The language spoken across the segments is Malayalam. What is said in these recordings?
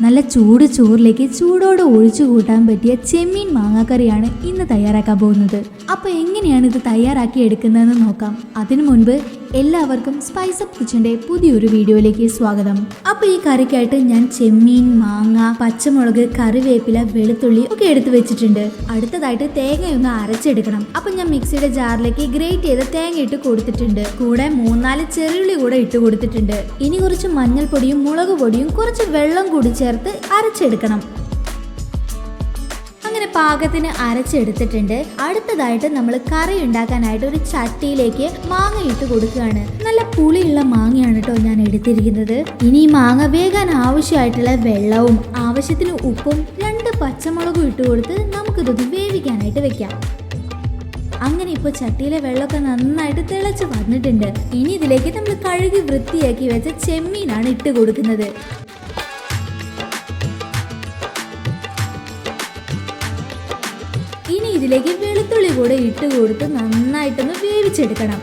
നല്ല ചൂട് ചോറിലേക്ക് ചൂടോടെ ഒഴിച്ചു കൂട്ടാൻ പറ്റിയ ചെമ്മീൻ മാങ്ങാക്കറിയാണ് ഇന്ന് തയ്യാറാക്കാൻ പോകുന്നത്. അപ്പോൾ എങ്ങനെയാണ് ഇത് തയ്യാറാക്കി എടുക്കുന്നതെന്ന് നോക്കാം. അതിനു മുൻപ് എല്ലാവർക്കും സ്പൈസ് അപ്പ് കിച്ചന്റെ പുതിയൊരു വീഡിയോയിലേക്ക് സ്വാഗതം. അപ്പോൾ ഈ കറിക്കായിട്ട് ഞാൻ ചെമ്മീൻ, മാങ്ങ, പച്ചമുളക്, കറിവേപ്പില, വെളുത്തുള്ളി ഒക്കെ എടുത്തു വെച്ചിട്ടുണ്ട്. അടുത്തതായിട്ട് തേങ്ങയൊന്ന് അരച്ചെടുക്കണം. അപ്പോൾ ഞാൻ മിക്സിയുടെ ജാറിലേക്ക് ഗ്രേറ്റ് ചെയ്ത തേങ്ങ ഇട്ട് കൊടുത്തിട്ടുണ്ട്. കൂടെ 3-4 ചെറിയുള്ളി കൂടെ ഇട്ട് കൊടുത്തിട്ടുണ്ട്. ഇനി കുറച്ച് മഞ്ഞൾപ്പൊടിയും മുളക് പൊടിയും കുറച്ച് വെള്ളം കൂടി ചേർത്ത് അരച്ചെടുക്കണം. അങ്ങനെ പാകത്തിന് അരച്ചെടുത്തിട്ടുണ്ട്. അടുത്തതായിട്ട് നമ്മൾ കറി ഉണ്ടാക്കാനായിട്ട് ഒരു ചട്ടിയിലേക്ക് മാങ്ങ ഇട്ട് കൊടുക്കുകയാണ്. നല്ല പുളിയുള്ള മാങ്ങയാണ് കേട്ടോ ഞാൻ എടുത്തിരിക്കുന്നത്. ഇനി ഈ മാങ്ങ വേകാൻ ആവശ്യമായിട്ടുള്ള വെള്ളവും ആവശ്യത്തിന് ഉപ്പും 2 പച്ചമുളകും ഇട്ട് കൊടുത്ത് നമുക്കിതൊന്ന് വേവിക്കാനായിട്ട് വെക്കാം. അങ്ങനെ ഇപ്പോൾ ചട്ടിയിലെ വെള്ളമൊക്കെ നന്നായിട്ട് തിളച്ച് വന്നിട്ടുണ്ട്. ഇനി ഇതിലേക്ക് നമ്മൾ കഴുകി വൃത്തിയാക്കി വെച്ച ചെമ്മീനാണ് ഇട്ട് കൊടുക്കുന്നത്. ഇനി ഇതിലേക്ക് വെളുത്തുള്ളി കൂടെ ഇട്ട് കൊടുത്ത് നന്നായിട്ടൊന്ന് വേവിച്ചെടുക്കണം.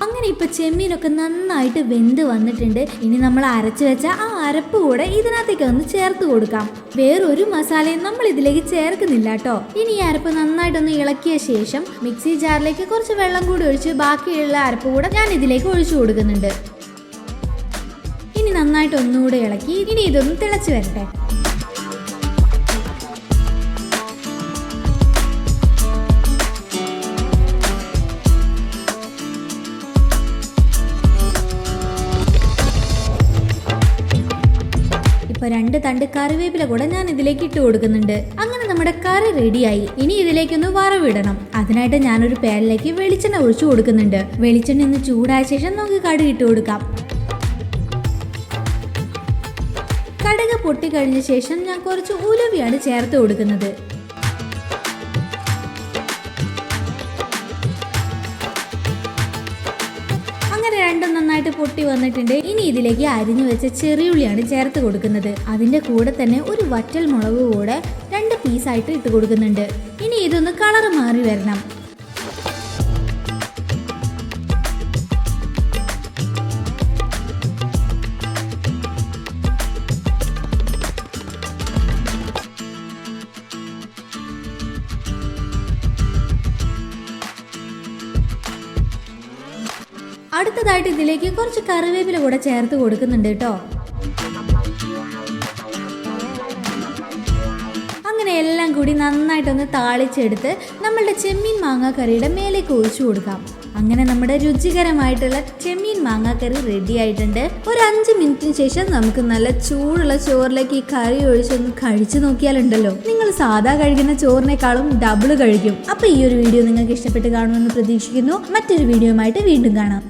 അങ്ങനെ ഇപ്പോൾ ചെമ്മീനൊക്കെ നന്നായിട്ട് വെന്ത് വന്നിട്ടുണ്ട്. ഇനി നമ്മൾ അരച്ചു വെച്ച ആ അരപ്പ് കൂടെ ഇതിനകത്തേക്ക് ഒന്ന് ചേർത്ത് കൊടുക്കാം. വേറൊരു മസാലയും നമ്മൾ ഇതിലേക്ക് ചേർക്കുന്നില്ല കേട്ടോ. ഇനി ഈ അരപ്പ് നന്നായിട്ടൊന്ന് ഇളക്കിയ ശേഷം മിക്സി ജാറിലേക്ക് കുറച്ച് വെള്ളം കൂടി ഒഴിച്ച് ബാക്കിയുള്ള അരപ്പ് കൂടെ ഞാൻ ഇതിലേക്ക് ഒഴിച്ചു കൊടുക്കുന്നുണ്ട്. ഇനി നന്നായിട്ട് ഒന്നുകൂടെ ഇളക്കി ഇനി ഇതൊന്ന് തിളച്ച് വരട്ടെ. ഇപ്പോൾ 2 തണ്ട് കറിവേപ്പില കൂടെ ഞാൻ ഇതിലേക്ക് ഇട്ട് കൊടുക്കുന്നുണ്ട്. അങ്ങനെ നമ്മുടെ കറി റെഡിയായി. ഇനി ഇതിലേക്കൊന്ന് വറവിടണം. അതിനായിട്ട് ഞാനൊരു പാനിലേക്ക് വെളിച്ചെണ്ണ ഒഴിച്ചു കൊടുക്കുന്നുണ്ട്. വെളിച്ചെണ്ണ ഒന്ന് ചൂടായ ശേഷം നമുക്ക് കടുക് ഇട്ട് കൊടുക്കാം. കടുക് പൊട്ടിക്കഴിഞ്ഞ ശേഷം ഞാൻ കുറച്ച് ഉലുവയാണ് ചേർത്ത് കൊടുക്കുന്നത്. രണ്ടും നന്നായിട്ട് പൊട്ടി വന്നിട്ടുണ്ട്. ഇനി ഇതിലേക്ക് അരിഞ്ഞു വെച്ച ചെറിയുള്ളിയാണ് ചേർത്ത് കൊടുക്കുന്നത്. അതിന്റെ കൂടെ തന്നെ ഒരു വറ്റൽ മുളക് കൂടെ 2 പീസായിട്ട് ഇട്ട് കൊടുക്കുന്നുണ്ട്. ഇനി ഇതൊന്ന് കളർ മാറി വരണം. അടുത്തതായിട്ട് ഇതിലേക്ക് കുറച്ച് കറിവേപ്പില കൂടെ ചേർത്ത് കൊടുക്കുന്നുണ്ട് കേട്ടോ. അങ്ങനെ എല്ലാം കൂടി നന്നായിട്ടൊന്ന് താളിച്ചെടുത്ത് നമ്മളുടെ ചെമ്മീൻ മാങ്ങാക്കറിയുടെ മേലേക്ക് ഒഴിച്ചു കൊടുക്കാം. അങ്ങനെ നമ്മുടെ രുചികരമായിട്ടുള്ള ചെമ്മീൻ മാങ്ങാക്കറി റെഡി ആയിട്ടുണ്ട്. ഒരു 5 മിനിറ്റിന് ശേഷം നമുക്ക് നല്ല ചൂടുള്ള ചോറിലേക്ക് ഈ കറി ഒഴിച്ചൊന്ന് കഴിച്ചു നോക്കിയാലുണ്ടല്ലോ, നിങ്ങൾ സാധാ കഴിക്കുന്ന ചോറിനേക്കാളും ഡബിൾ കഴിക്കും. അപ്പോൾ ഈ ഒരു വീഡിയോ നിങ്ങൾക്ക് ഇഷ്ടപ്പെട്ട് കാണുമെന്ന് പ്രതീക്ഷിക്കുന്നു. മറ്റൊരു വീഡിയോയുമായിട്ട് വീണ്ടും കാണാം.